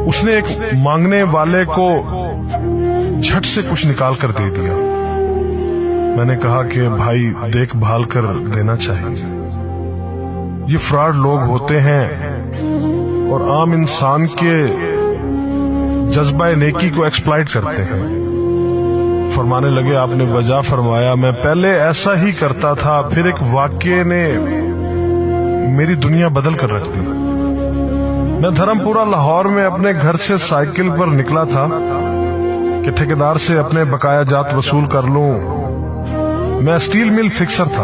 उसने एक मांगने वाले को झट से कुछ निकाल कर दे दिया। मैंने कहा कि भाई देखभाल कर देना चाहिए, ये फ्रॉड लोग होते हैं और आम इंसान के जज्बा नेकी को एक्सप्लॉइट करते हैं। फरमाने लगे आपने वजह फरमाया, मैं पहले ऐसा ही करता था, फिर एक वाक़ये ने मेरी दुनिया बदल कर रख दी। मैं धर्मपुरा लाहौर में अपने घर से साइकिल पर निकला था कि ठेकेदार से अपने बकाया जात वसूल कर लूं। मैं स्टील मिल फिक्सर था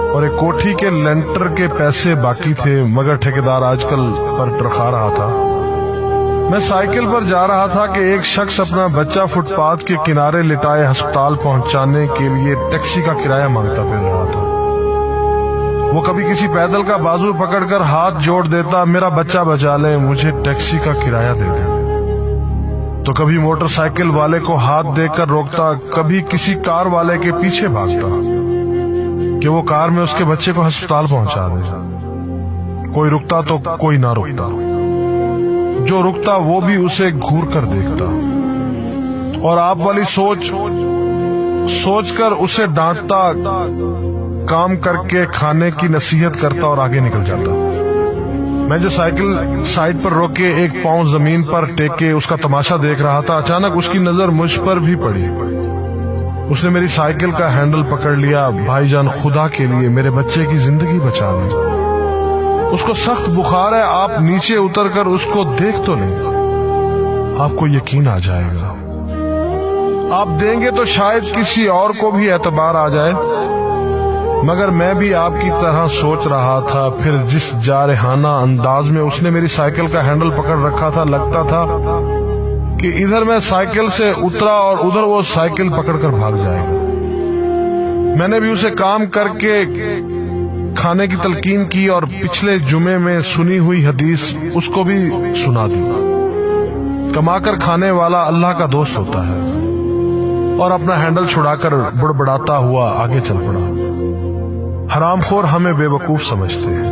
और एक कोठी के लेंटर के पैसे बाकी थे, मगर ठेकेदार आजकल पर टरखा रहा था। मैं साइकिल पर जा रहा था कि एक शख्स अपना बच्चा फुटपाथ के किनारे लिटाए अस्पताल पहुंचाने के लिए टैक्सी का किराया मांगता फिर रहा था। वो कभी किसी पैदल का बाजू पकड़कर हाथ जोड़ देता, मेरा बच्चा बचा ले, मुझे टैक्सी का किराया दे दे। तो कभी मोटरसाइकिल वाले को हाथ देकर रोकता, कभी किसी कार वाले के पीछे भागता कि वो कार में उसके बच्चे को अस्पताल पहुंचा दे। कोई रुकता तो कोई ना रुकता, जो रुकता वो भी उसे घूर कर देखता और आप वाली सोच कर उसे डांटता, काम करके खाने की नसीहत करता और आगे निकल जाता। मैं जो साइकिल साइड पर रोक के एक पांव जमीन पर टेके उसका तमाशा देख रहा था, अचानक उसकी नजर मुझ पर भी पड़ी। उसने मेरी साइकिल का हैंडल पकड़ लिया, भाईजान खुदा के लिए मेरे बच्चे की जिंदगी बचा ली, उसको सख्त बुखार है, आप नीचे उतर कर उसको देख तो लें, आपको यकीन आ जाएगा। आप देंगे तो शायद किसी और को भी एतबार आ जाए, मगर मैं भी आपकी तरह सोच रहा था। फिर जिस जारहाना अंदाज में उसने मेरी साइकिल का हैंडल पकड़ रखा था, लगता था कि इधर मैं साइकिल से उतरा और उधर वो साइकिल पकड़कर भाग जाएगा। मैंने भी उसे काम करके खाने की तलकीन की और पिछले जुमे में सुनी हुई हदीस उसको भी सुना दी। कमाकर खाने वाला अल्लाह का दोस्त होता है, और अपना हैंडल छुड़ाकर बुड़बड़ाता हुआ आगे चल पड़ा। हरामखोर हमें बेवकूफ समझते हैं।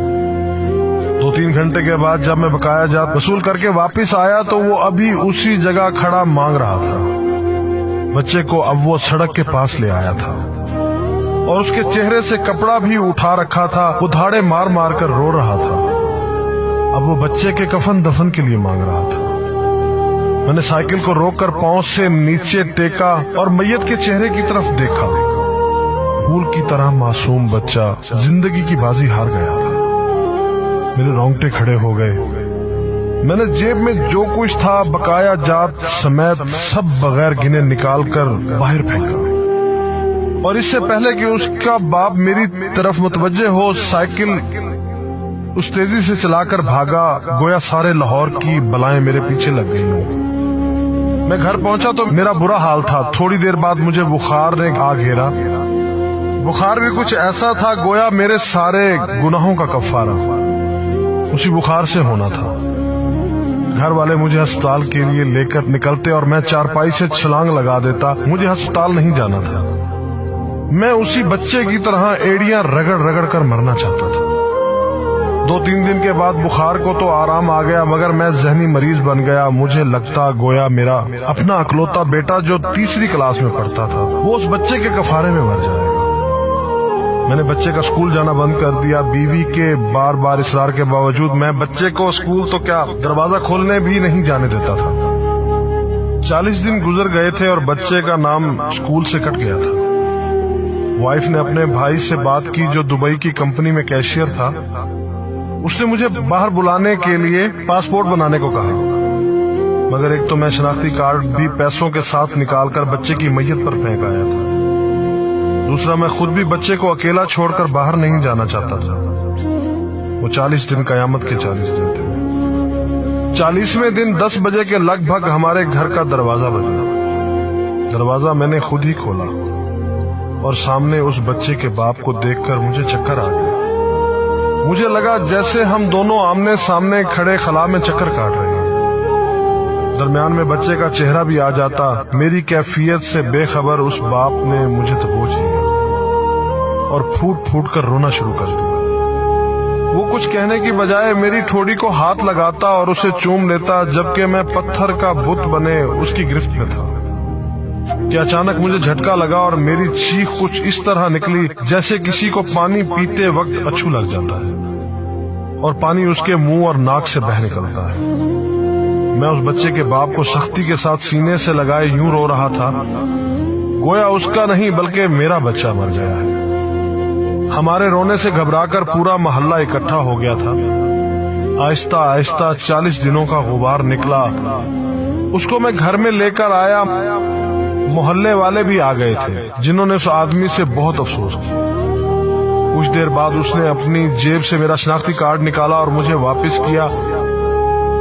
2-3 घंटे के बाद जब मैं बकाया जात वसूल करके वापस आया तो वो अभी उसी जगह खड़ा मांग रहा था। बच्चे को अब वो सड़क के पास ले आया था और उसके चेहरे से कपड़ा भी उठा रखा था। वो धाड़े मार मार कर रो रहा था। अब वो बच्चे के कफन दफन के लिए मांग रहा था। मैंने साइकिल को रोककर पांव से नीचे टेका और मैयत के चेहरे की तरफ देखा। फूल की तरह मासूम बच्चा जिंदगी की बाजी हार गया था। मेरे रोंगटे खड़े हो गए। मैंने जेब में जो कुछ था बकाया जात समेत सब बगैर गिने निकाल कर बाहर फेंका, और इससे पहले कि उसका बाप मेरी तरफ मुतवज्जे हो, साइकिल उस तेजी से चलाकर भागा गोया सारे लाहौर की बलाएं मेरे पीछे लग गई हों। मैं घर पहुंचा तो मेरा बुरा हाल था। थोड़ी देर बाद मुझे बुखार ने आ घेरा। बुखार भी कुछ ऐसा था गोया मेरे सारे गुनाहों का कफारा उसी बुखार से होना था। घर वाले मुझे अस्पताल के लिए लेकर निकलते और मैं चारपाई से छलांग लगा देता। मुझे अस्पताल नहीं जाना था। मैं उसी बच्चे की तरह एड़ियां रगड़ रगड़ कर मरना चाहता था। 2-3 दिन के बाद बुखार को तो आराम आ गया, मगर मैं जहनी मरीज बन गया। मुझे लगता गोया मेरा अपना अकलौता बेटा जो 3री क्लास में पढ़ता था वो उस बच्चे के कफारे में मर जाएगा। मैंने बच्चे का स्कूल जाना बंद कर दिया। बीवी के बार बार इसरार के बावजूद मैं बच्चे को स्कूल तो क्या दरवाजा खोलने भी नहीं जाने देता था। 40 दिन गुजर गए थे और बच्चे का नाम स्कूल से कट गया था। वाइफ ने अपने भाई से बात की जो दुबई की कंपनी में कैशियर था। उसने मुझे बाहर बुलाने के लिए पासपोर्ट बनाने को कहा, मगर एक तो मैं शनाख्ती कार्ड भी पैसों के साथ निकालकर बच्चे की मैयत पर फेंक आया था। दूसरा, मैं खुद भी बच्चे को अकेला छोड़कर बाहर नहीं जाना चाहता था। वो 40 दिन कयामत के 40 दिन थे। 40वें दिन 10 बजे के लगभग हमारे घर का दरवाजा बजा। दरवाजा मैंने खुद ही खोला और सामने उस बच्चे के बाप को देखकर मुझे चक्कर आ गया। मुझे लगा जैसे हम दोनों आमने सामने खड़े खला में चक्कर काट रहे हैं। दरमियान में बच्चे का चेहरा भी आ जाता। मेरी कैफियत से बेखबर उस बाप ने मुझे दबोच लिया और फूट फूट कर रोना शुरू कर दिया। وہ کچھ کہنے کی بجائے میری ٹھوڑی کو ہاتھ لگاتا اور اسے چوم لیتا، جبکہ میں پتھر کا بت بنے اس کی گرفت میں تھا کہ اچانک مجھے جھٹکا لگا اور میری چیخ کچھ اس طرح نکلی جیسے کسی کو پانی پیتے وقت اچھو لگ جاتا ہے اور پانی اس کے منہ اور ناک سے بہہ نکلتا ہے۔ میں اس بچے کے باپ کو سختی کے ساتھ سینے سے لگائے یوں رو رہا تھا گویا اس کا نہیں بلکہ میرا بچہ مر گیا ہے۔ ہمارے رونے سے گھبرا کر پورا محلہ اکٹھا ہو گیا تھا۔ آہستہ آہستہ 40 دنوں کا غبار نکلا، اس کو میں گھر میں لے کر آیا۔ محلے والے بھی آ گئے تھے جنہوں نے اس آدمی سے بہت افسوس کیا۔ کچھ دیر بعد اس نے اپنی جیب سے میرا شناختی کارڈ نکالا اور مجھے واپس کیا،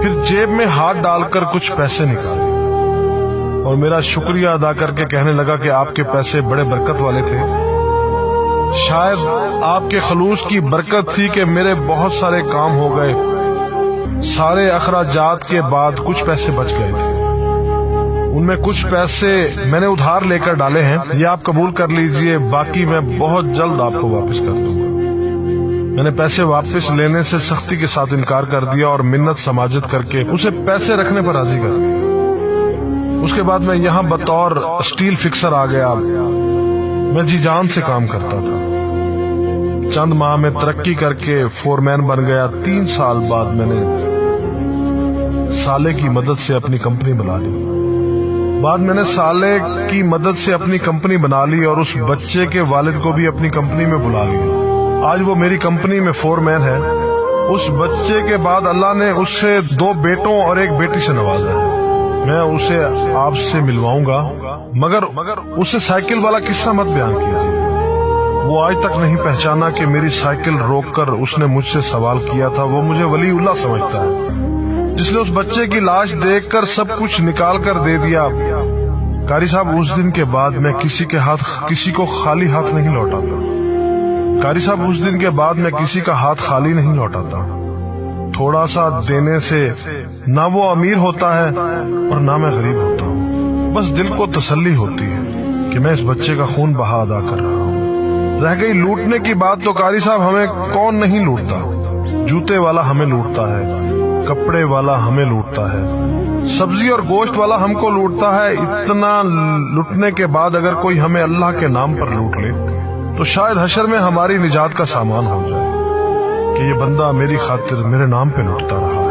پھر جیب میں ہاتھ ڈال کر کچھ پیسے نکالے اور میرا شکریہ ادا کر کے کہنے لگا کہ آپ کے پیسے بڑے برکت والے تھے، شاید آپ کے خلوص کی برکت تھی کہ میرے بہت سارے کام ہو گئے۔ سارے اخراجات کے بعد کچھ پیسے بچ گئے تھے، ان میں کچھ پیسے میں نے ادھار لے کر ڈالے ہیں، یہ آپ قبول کر لیجئے، باقی میں بہت جلد آپ کو واپس کر دوں گا۔ میں نے پیسے واپس لینے سے سختی کے ساتھ انکار کر دیا اور منت سماجت کر کے اسے پیسے رکھنے پر راضی کر دیا۔ اس کے بعد میں یہاں بطور اسٹیل فکسر آ گیا۔ میں جی جان سے کام کرتا تھا، چند ماہ میں ترقی کر کے فور مین بن گیا۔ 3 سال بعد میں نے سالے کی مدد سے اپنی کمپنی بنا لی۔ اور اس بچے کے والد کو بھی اپنی کمپنی میں بلا لیا۔ آج وہ میری کمپنی میں فور مین ہے۔ اس بچے کے بعد اللہ نے اس سے 2 بیٹوں اور 1 بیٹی سے نوازا ہے۔ میں اسے آپ سے ملواؤں گا، مگر اسے سائیکل والا قصہ مت بیان کیجیے۔ وہ آج تک نہیں پہچانا کہ میری سائیکل روک کر اس نے مجھ سے سوال کیا تھا۔ وہ مجھے ولی اللہ سمجھتا ہے، جس نے اس بچے کی لاش دیکھ کر سب کچھ نکال کر دے دیا۔ قاری صاحب، اس دن کے بعد میں کسی کو خالی ہاتھ نہیں لوٹاتا۔ قاری صاحب، اس دن کے بعد میں کسی کا ہاتھ خالی نہیں لوٹاتا۔ تھوڑا سا دینے سے نہ وہ امیر ہوتا ہے اور نہ میں غریب ہوتا ہوں۔ بس دل کو تسلی ہوتی ہے کہ میں اس بچے کا خون بہا ادا کر رہا ہوں۔ رہ گئی لوٹنے کی بات تو قاری صاحب، ہمیں کون نہیں لوٹتا؟ جوتے والا ہمیں لوٹتا ہے، کپڑے والا ہمیں لوٹتا ہے، سبزی اور گوشت والا ہم کو لوٹتا ہے۔ اتنا لوٹنے کے بعد اگر کوئی ہمیں اللہ کے نام پر لوٹ لے تو شاید حشر میں ہماری نجات کا سامان ہو جائے کہ یہ بندہ میری خاطر میرے نام پہ لوٹتا رہا ہے۔